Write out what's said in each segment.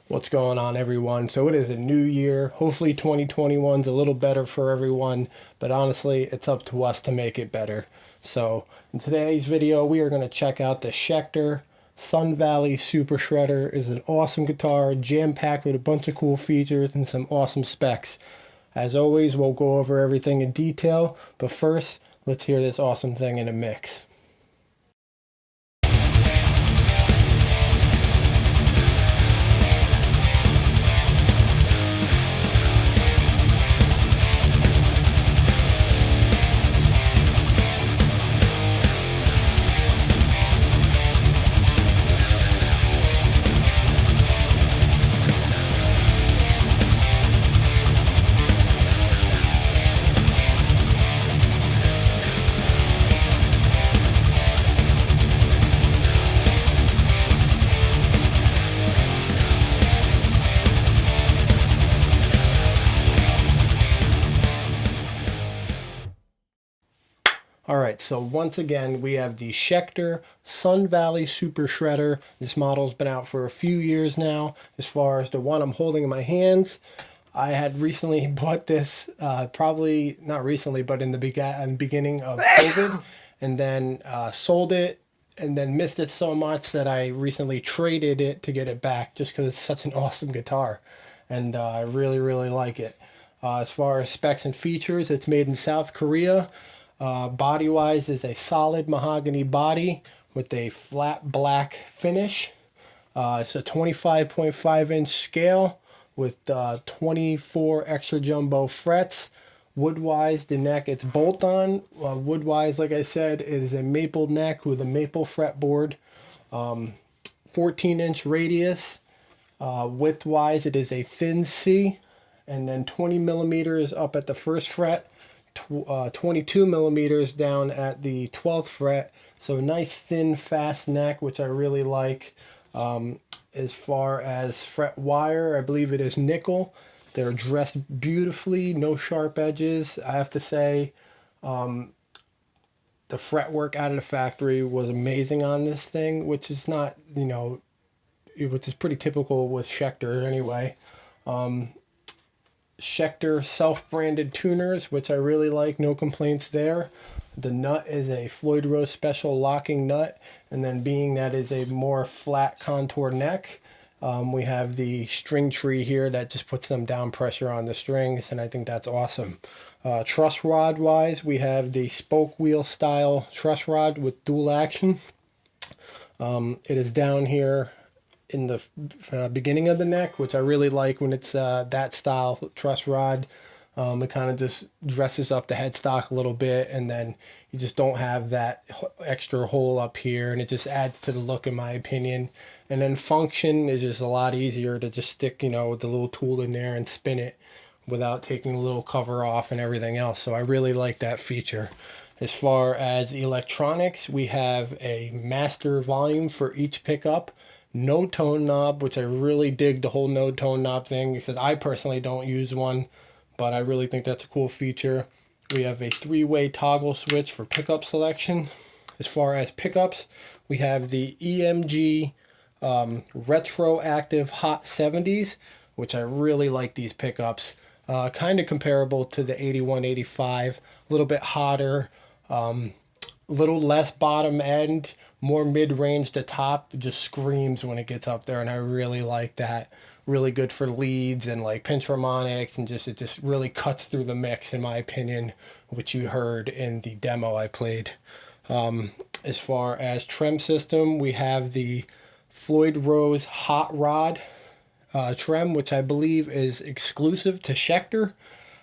What's going on, everyone? So it is a new year. Hopefully 2021's a little better for everyone, but honestly, it's up to us to make it better. So in today's video, we are going to check out the Schecter Sun Valley Super Shredder. Is an awesome guitar, jam-packed with a bunch of cool features and some awesome specs. As always, we'll go over everything in detail, but first, let's hear this awesome thing in a mix. Alright, so once again, we have the Schecter Sun Valley Super Shredder. This model's been out for a few years now. As far as the one I'm holding in my hands, I had recently bought this, probably not recently, but in the beginning of COVID, and then sold it, and then missed it so much that I recently traded it to get it back, just because it's such an awesome guitar, and I really, really like it. As far as specs and features, it's made in South Korea. Body-wise is a solid mahogany body with a flat black finish. It's a 25.5-inch scale with 24 extra jumbo frets. Wood-wise, the neck, it's bolt-on. Wood-wise, like I said, it is a maple neck with a maple fretboard. 14-inch radius. Width-wise, it is a thin C. And then 20 millimeters up at the first fret. 22 millimeters down at the 12th fret, so nice thin fast neck, which I really like. As far as fret wire, I believe it is nickel. They're dressed beautifully, no sharp edges. I have to say the fretwork out of the factory was amazing on this thing, which is not, which is pretty typical with Schecter anyway. Schecter self-branded tuners, which I really like, no complaints there. The nut is a Floyd Rose special locking nut, and then being that is a more flat contour neck, we have the string tree here that just puts some down pressure on the strings, and I think that's awesome. Truss rod wise, we have the spoke wheel style truss rod with dual action. It is down here in the beginning of the neck, which I really like when it's that style truss rod. It kind of just dresses up the headstock a little bit, and then you just don't have that extra hole up here, and it just adds to the look, in my opinion. And then function is just a lot easier to just stick, the little tool in there and spin it without taking the little cover off and everything else. So I really like that feature. As far as electronics, we have a master volume for each pickup. No tone knob, which I really dig the whole no tone knob thing, because I personally don't use one, but I really think that's a cool feature. We have a 3-way toggle switch for pickup selection. As far as pickups, we have the EMG Retroactive Hot 70s, which I really like these pickups. Kind of comparable to the 8185, a little bit hotter, little less bottom end, more mid-range to top. It just screams when it gets up there, and I really like that. Really good for leads and like pinch harmonics, and it just really cuts through the mix, in my opinion, which you heard in the demo I played. As far as trem system, we have the Floyd Rose Hot Rod trem, which I believe is exclusive to Schecter.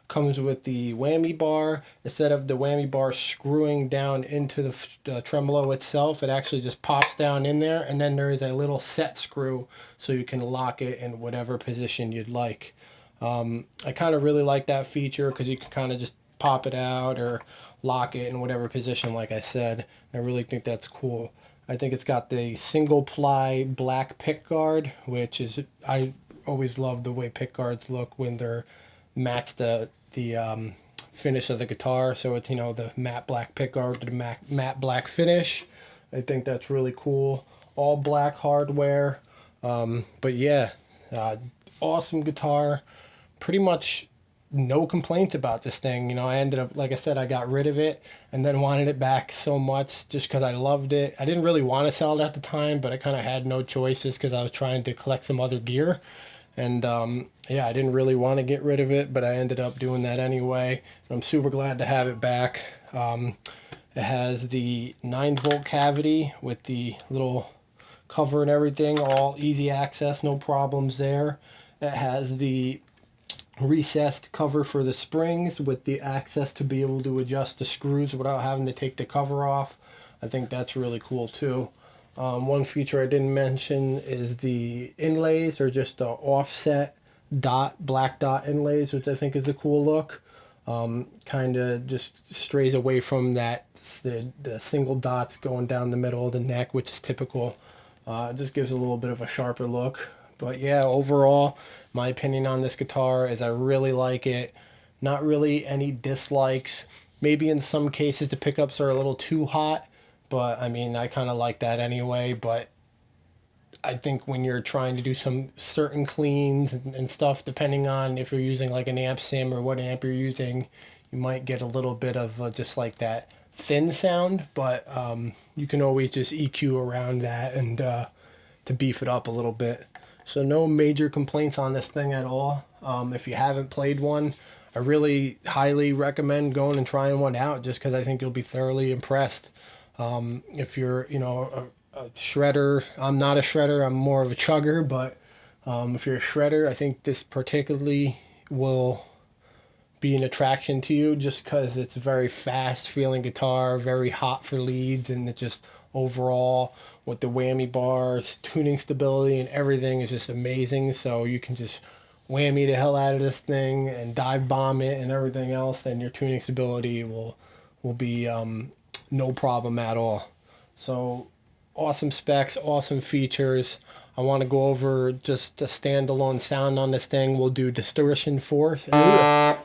Comes with the whammy bar. Instead of the whammy bar screwing down into the tremolo itself, it actually just pops down in there, and then there is a little set screw so you can lock it in whatever position you'd like. I kind of really like that feature because you can kind of just pop it out or lock it in whatever position, like I said. I really think that's cool. I think it's got the single ply black pick guard, which is, I always love the way pick guards look when they're match the finish of the guitar. So it's, the matte black pickguard to the matte black finish. I think that's really cool. All black hardware. But yeah, Awesome guitar. Pretty much no complaints about this thing. You know, I ended up, like I said, I got rid of it and then wanted it back so much just because I loved it. I didn't really want to sell it at the time, but I kind of had no choices because I was trying to collect some other gear. And yeah, I didn't really want to get rid of it, but I ended up doing that anyway. I'm super glad to have it back. It has the 9-volt cavity with the little cover and everything, all easy access, no problems there. It has the recessed cover for the springs with the access to be able to adjust the screws without having to take the cover off. I think that's really cool too. One feature I didn't mention is the inlays, or just the offset black dot inlays, which I think is a cool look. Kind of just strays away from that the single dots going down the middle of the neck, which is typical. It just gives a little bit of a sharper look. But yeah, overall, my opinion on this guitar is I really like it. Not really any dislikes. Maybe in some cases the pickups are a little too hot, but I mean, I kind of like that anyway. But I think when you're trying to do some certain cleans and stuff, depending on if you're using like an amp sim or what amp you're using, you might get a little bit of just like that thin sound. But you can always just EQ around that and to beef it up a little bit. So no major complaints on this thing at all. If you haven't played one, I really highly recommend going and trying one out, just because I think you'll be thoroughly impressed. If you're, you know, a shredder, I'm not a shredder, I'm more of a chugger, but if you're a shredder, I think this particularly will be an attraction to you, just because it's a very fast feeling guitar, very hot for leads, and it just overall with the whammy bars, tuning stability, and everything is just amazing. So you can just whammy the hell out of this thing and dive bomb it and everything else, and your tuning stability will be no problem at all. So awesome specs, awesome features. I want to go over just the standalone sound on this thing. We'll do distortion first, and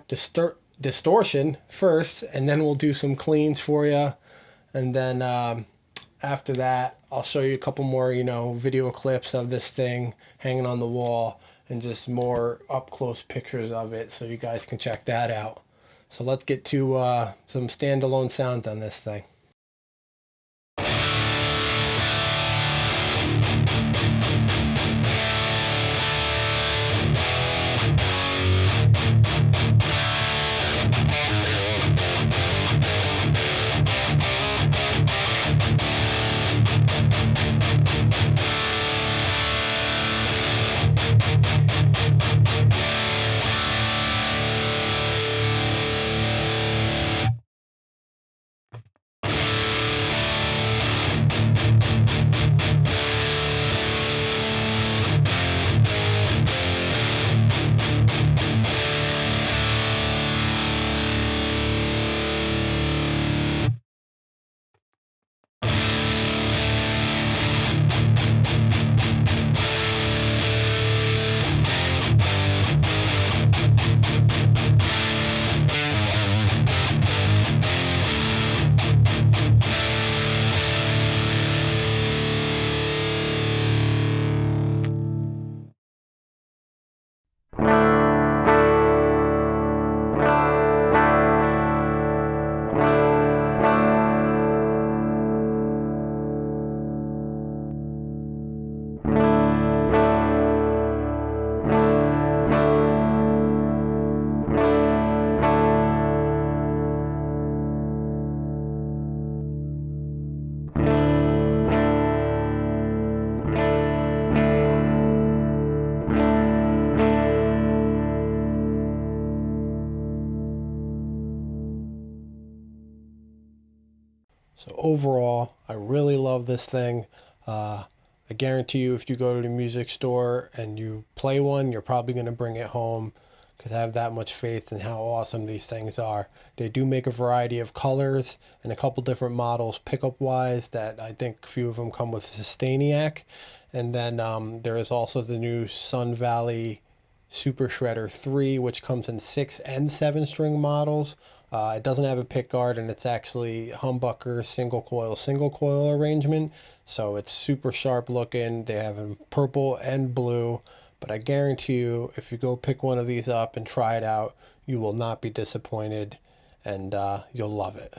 then we'll do some cleans for you. And then after that, I'll show you a couple more, you know, video clips of this thing hanging on the wall and just more up close pictures of it, so you guys can check that out. So let's get to some standalone sounds on this thing. So overall, I really love this thing. I guarantee you, if you go to the music store and you play one, you're probably going to bring it home, because I have that much faith in how awesome these things are. They do make a variety of colors and a couple different models pickup wise, that I think a few of them come with Sustainiac. And then there is also the new Sun Valley Super Shredder 3, which comes in 6 and 7 string models. It doesn't have a pick guard, and it's actually humbucker single coil arrangement. So it's super sharp looking. They have them purple and blue. But I guarantee you, if you go pick one of these up and try it out, you will not be disappointed, and you'll love it.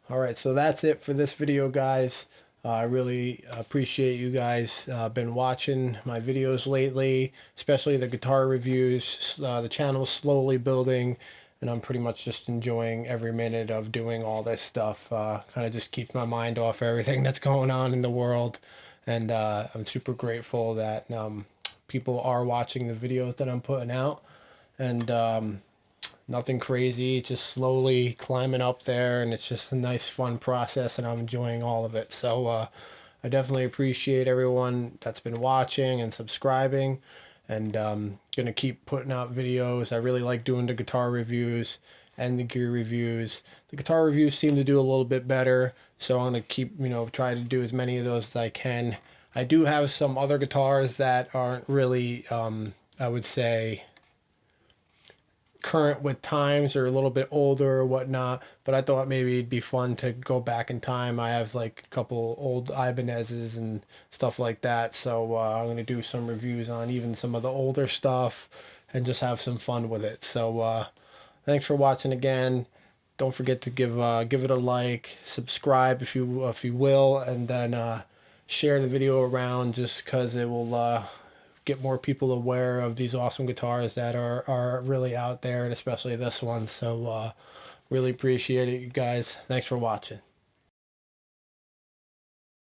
Alright, so that's it for this video, guys. I really appreciate you guys been watching my videos lately, especially the guitar reviews. The channel's slowly building, and I'm pretty much just enjoying every minute of doing all this stuff. Kind of just keeps my mind off everything that's going on in the world, and I'm super grateful that people are watching the videos that I'm putting out, and nothing crazy, just slowly climbing up there, and it's just a nice fun process, and I'm enjoying all of it. So I definitely appreciate everyone that's been watching and subscribing, and gonna keep putting out videos. I really like doing the guitar reviews and the gear reviews. The guitar reviews seem to do a little bit better, so I'm gonna keep, try to do as many of those as I can. I do have some other guitars that aren't really I would say current with times, or a little bit older or whatnot, but I thought maybe it'd be fun to go back in time. I have like a couple old Ibanez's and stuff like that, so I'm going to do some reviews on even some of the older stuff and just have some fun with it. So thanks for watching again. Don't forget to give it a like, subscribe if you will, and then share the video around, just because it will get more people aware of these awesome guitars that are really out there, and especially this one. So really appreciate it, you guys. Thanks for watching.